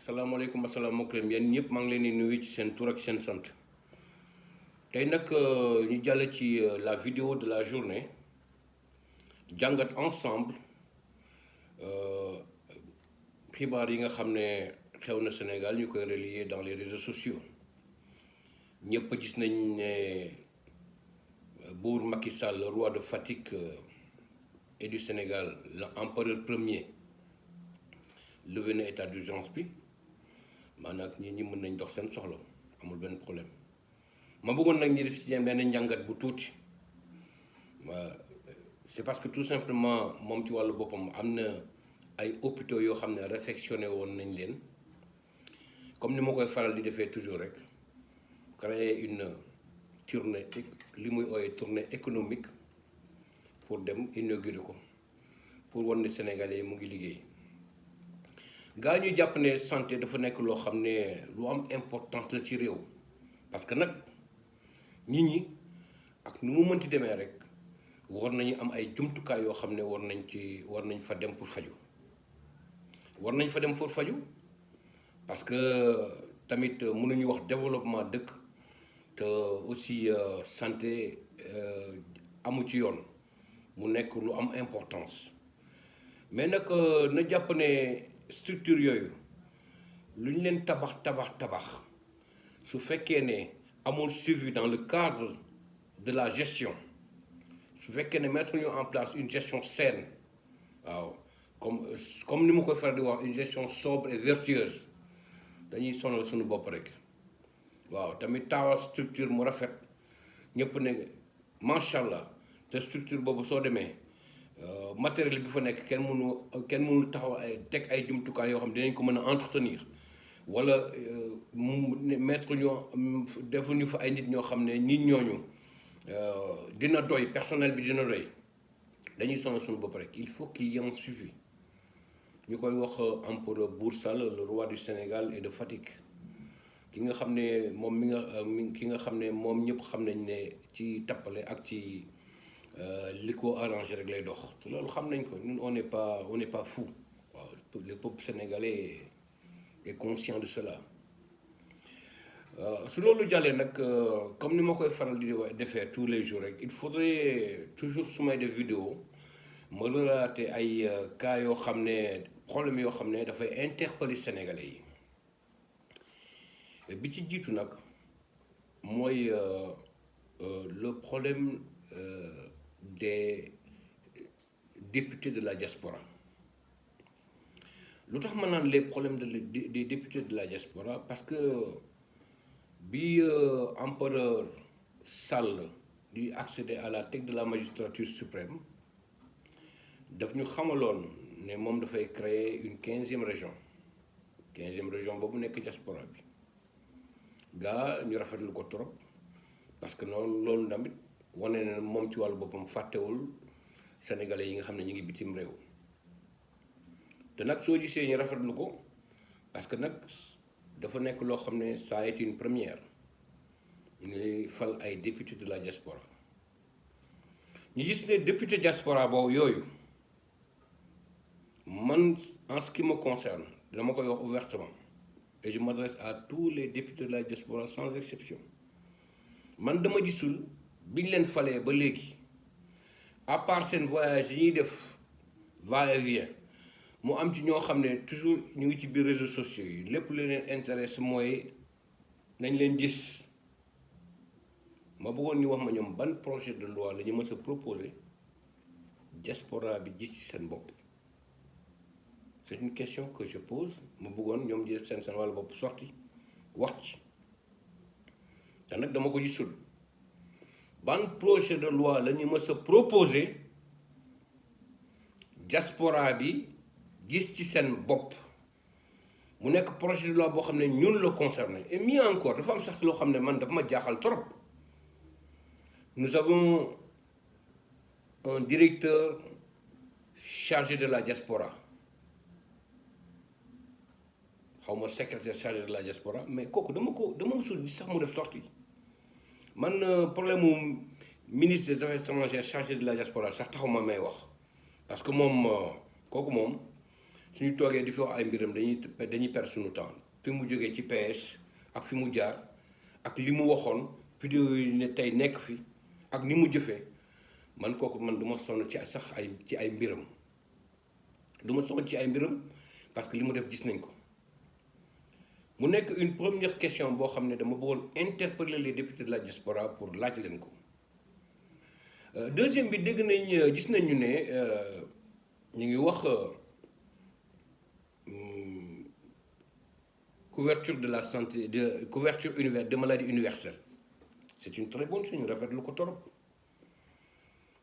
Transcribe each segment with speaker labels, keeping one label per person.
Speaker 1: salaamaaleykum asalaamaaleykum yéen ñëpp maa ngi leen di nuyu ci seen tur ak seen sant tey nag ñu jàll ci la vidéo de la journée jàngat ensemble xibaar yi nga xam ne xew na Sénégal ñu koy relayer dans les réseaux sociaux ñëpp gis nañ ne buur Macky Sall le roi de Fatick et du Sénégal l'empereur premier levé na état d'urgence bi maanaam nit ñi mën nañ dox seen soxla amul benn problème ma bëggoon nag ñi def ci benn njàngat bu tuuti c'est parce que tout simplement moom ci wàllu boppam am na ay hôpitaux yoo xam ne réfectionné woon nañ leen comme ni ma koy faral di defee toujours rek créer une tournée li muy ooyee tournée économique pour dem inaugurer ko pour wan ne Sénégalais yi mu ngi liggéey gaa ñu jàpp ne santé dafa nekk loo xam ne lu am importance la ci réew parce que nag nit ñi ak nu mu mënti demee rek war nañu am ay jumtukaay yoo xam ne war nañ fa dem pour faju parce que tamit mënuñu wax développement dëkk te aussi santé amu ci yoon mu nekk lu am importance mais nag na jàpp ne structure yooyu lu ñu leen tabax su fekkee ne amul suivi dans le cadre de la gestion su fekkee ne mettre ñu en place une gestion saine waaw comme ni ma koy faral di wax une gestion sobre et vertueuse dañuy sonal suñu bopp rek waaw tamit taawal structure mu rafet ñëpp ne macha allah te structure boobu soo demee matériel bi fa nekk kenn mënul taxaw teg ay jumtukaay yoo xam dinañ ko mën a entretenir wala mettre defuñu fa ay nit ñoo xam ne nit ñooñu dina doy personnel bi dina doy dañuy sonal suñu bopp rek il faut qu'il y ait un suivi ñu koy wax empereur Bour Sall le roi du Sénégal et de Fatick ki nga xam ne moom ñëpp xam nañ ne ci tappale ak ci li ko arrangé rek lay dox te loolu xam nañ ko ñun on n'est pas fou waaw le peuple sénégalais est conscient de cela su loolu jàllee nag comme ni ma koy faral di defee tous les jours rek il faudrait toujours su may def vidéo ma relater ay cas yoo xam ne problème yoo xam ne dafay interpeller sénégalais yi bi ci jiitu nag mooy le problème des députés de la diaspora lu tax ma naan les problèmes des députés de la diaspora parce que bi empereur Sall di accéder à la tête de la magistrature suprême daf ñu xamaloon ne moom dafay créer une 15e région boobu nekk diaspora bi gaa ñu rafetlu ko trop parce que noonu loolu tamit wane na moom ci wàllu boppam fàttewul sénégalais yi nga xam ne ñu ngi bitim réew te nag soo gisee ñu rafetlu ko parce que nag dafa nekk loo xam ne ça a été une première ñu fal ay député de la diaspora ñu gis ne député diaspora boobu yooyu man en ce qui me concerne dama koy wax ouvertement et je m'adresse à tous les députés de la diaspora sans exception man dama gisul biñ leen falee ba léegi à part seen voyage yi ñuy def va et vient mu am ci ñoo xam ne toujours ñu ngi ci biir réseaux sociaux yi lépp lu leen intéresse mooy nañ leen gis ma bëggoon ñu wax ma ñoom ban projet de loi la ñu mës a proposer diaspora bi gis ci seen bopp c'est une question que je pose ma bëggoon ñoom di seen wàllu bopp sorti wax ci te nag dama ko gisul ban projet de loi la ñu mës a proposer diaspora bi gis ci seen bopp mu nekk projet de loi boo xam ne ñun la concerné et mieux encore dafa am sax loo xam ne man dafa ma jaaxal trop nous avons un directeur chargé de la diaspora xawma secrétaire chargé de la diaspora mais kooku dama musul gis sax mu def sortie man problème mu ministre des affaires étrangères chargé de la diaspora sax taxuma may wax parce que moom kooku moom suñu toogee di fi wax ay mbiram dañuy perdre suñu temps fi mu jógee ci PS ak fi mu jaar ak li mu waxoon vidéo yi ne tey nekk fi ak ni mu jëfee man kooku man du ma sonn ci sax ci ay mbiram du ma sonn ci ay mbiram parce que li mu def gis nañ ko. mu nekk une première question boo xam ne dama bëggoon interpeller les députés de la diaspora pour laaj leen ko. Deuxième bi dégg nañ gis nañu ne ñu ngi wax couverture de la santé couverture de maladie universelle c'est une très bonne chose ñu rafetlu ko torop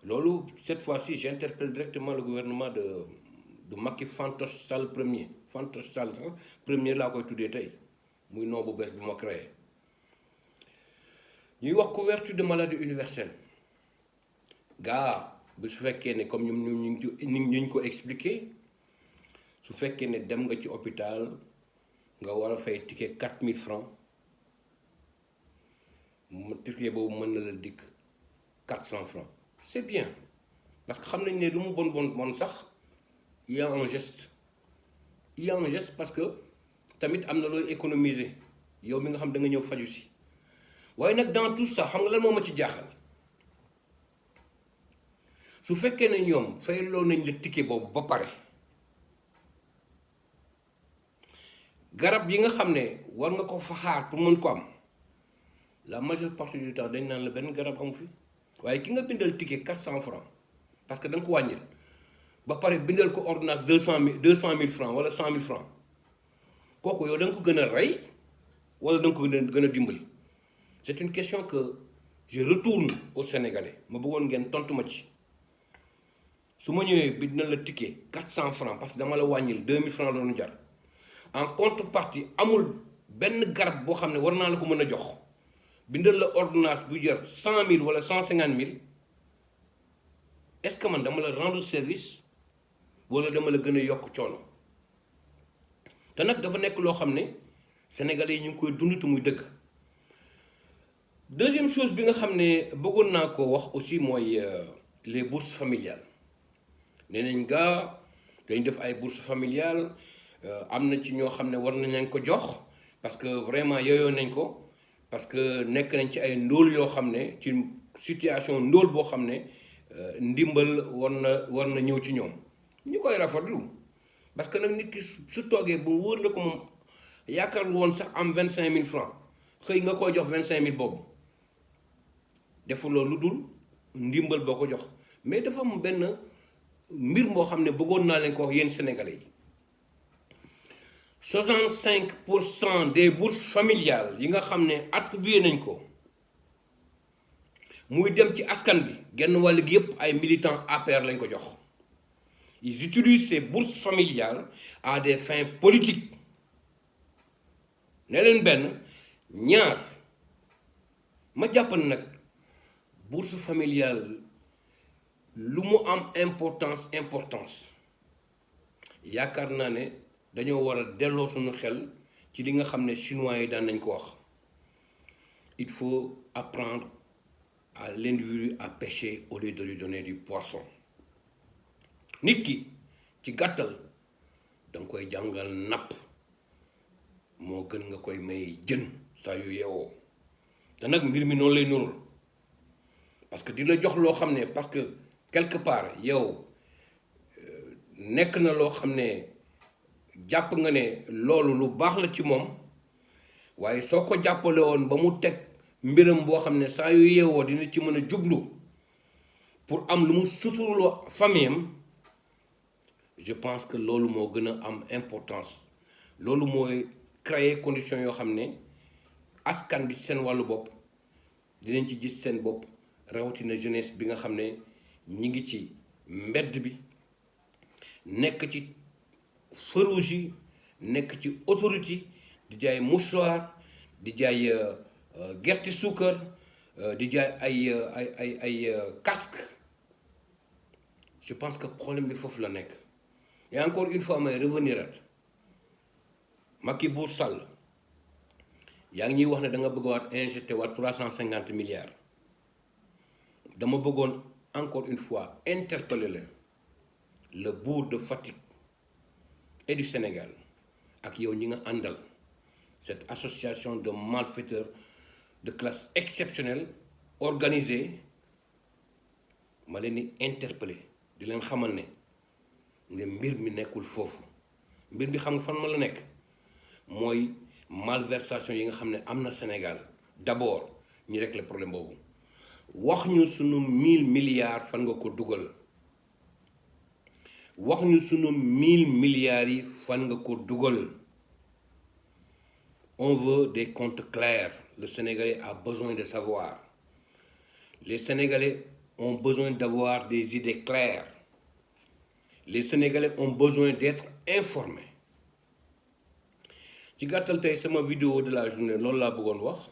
Speaker 1: loolu cette fois-ci j'interpelle directement le gouvernement de Macky Fantoche Sall premier Fantoche Sall premier laa koy tuddee tey muy nom bu bees bu ma créé ñuy wax couverture de maladie universelle gaa bi su fekkee ne comme ñoom ñu ko expliqué su fekkee ne dem nga ci hôpital nga war a fay ticket 4000 francs ticket boobu mën na la dikk 400 francs c'est bien parce que xam nañ ne lu mu bon sax il y a un geste parce que tamit am na looy économiser yow mi nga xam da nga ñëw faju si waaye nag dans tout ça xam nga lan moo ma ci jaaxal su fekkee ne ñoom fayloo nañ la ticket boobu ba pare garab yi nga xam ne war nga ko fa xaar pour mën ko am la majeure partie du temps dañ naan la benn garab amu fi waaye ki nga bindal ticket 400 francs parce que da nga ko wàññil ba pare bindal ko ordonnance 200 000 francs wala 100 000 francs kooku yow da nga ko gën a rey wala da nga ko gën a dimbali c'est une question que je retourne aux Sénégalais ma bëggoon ngeen tontu ma ci su ma ñëwee bindal la ticket 400 francs parce que dama la wàññil 2000 francs la doon jar en contrepartie amul benn garab boo xam ne war naa la ko mën a jox bindal la ordonnance bu jar 100 000 wala 150 000 est-ce que man dama la rendre service wala dama la gën a yokk coono te nag dafa nekk loo xam ne sénégalais yi ñu ngi koy dund te muy dëgg. Deuxième chose bi nga xam ne bëggoon naa ko wax aussi mooy les bourses familiales nee nañ gaa dañ def ay bourses familiales am na ci ñoo xam ne war nañ leen ko jox parce que vraiment yooyoo nañ ko parce que nekk nañ ci ay ndóol yoo xam ne ci situation ndóol boo xam ne ndimbal war na ñëw ci ñoom ñu koy rafetlu parce que nag nit ki su toogee bu wóor na ko moom yaakaar woon sax am 25000 francs xëy nga koy jox 25000 boobu defuloo lu dul ndimbal boo ko jox mais dafa am benn mbir moo xam ne bëggoon naa leen ko wax yéen sénégalais yi 65% des bourses familiales yi nga xam ne attribué nañ ko muy dem ci askan bi genn wàll gi yëpp ay militants APR lañ ko jox ils utilisent ces bourses familiales à des fins politiques ne leen benn ñaar ma jàpp nag bourse familiale lu mu am importance yaakaar naa ne dañoo war a delloo suñu xel ci li nga xam ne chinois yi daan nañ ko wax il faut apprendre à l'individu à pêcher au lieu de lui donner du poisson nit ki ci gàttal danga koy jàngal napp moo gën nga koy may jën saa yu yeewoo te nag mbir mi noonu lay nurul parce que di la jox loo xam ne parce que quelque part yow nekk na loo xam ne jàpp nga ne loolu lu baax la ci moom waaye soo ko jàppale woon ba mu teg mbiram boo xam ne saa yu yeewoo dina ci mën a jublu pour am lu mu suturloo famille am je pense que loolu moo gën a am importance loolu mooy créer conditions yoo xam ne askan bi seen wàllu bopp dinañ ci gis seen bopp rawatina jeunesse bi nga xam ne ñi ngi ci mbedd bi nekk ci feu rouge yi nekk ci autorité di jaay mouchoir di jaay gerte suukar di jaay ay casque je pense que problème bi foofu la nekk et encore une fois may revenir at Macky Bour Sall yaa ngi ñuy wax ne da nga bëgg waat injecté waat 350 milliards dama bëggoon encore une fois interpeller le bourg de Fatick et du Sénégal ak yow ñi nga àndal cette association de malfaiteurs de classe exceptionnelle organisée ma leen di interpeller di leen xamal ne mbir mi nekkul foofu mbir bi xam nga fan ma la nekk mooy malversation yi nga xam ne am na Sénégal d'abord ñu régler problème boobu wax ñu sunu 1000 milliards fan nga ko dugal wax ñu sunu 1000 milliards yi fan nga ko dugal. On veut des comptes clairs. Le Sénégalais a besoin de savoir. Les Sénégalais ont besoin d'avoir des idées claires. Les Sénégalais ont besoin d'être informés. ci gàttal tey sama vidéo de la journée loolu laa bëggoon wax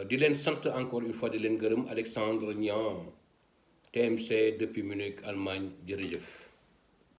Speaker 1: di leen sant encore une fois di leen gërëm Alexandre Niang TMC depuis Munich Allemagne jërëjëf.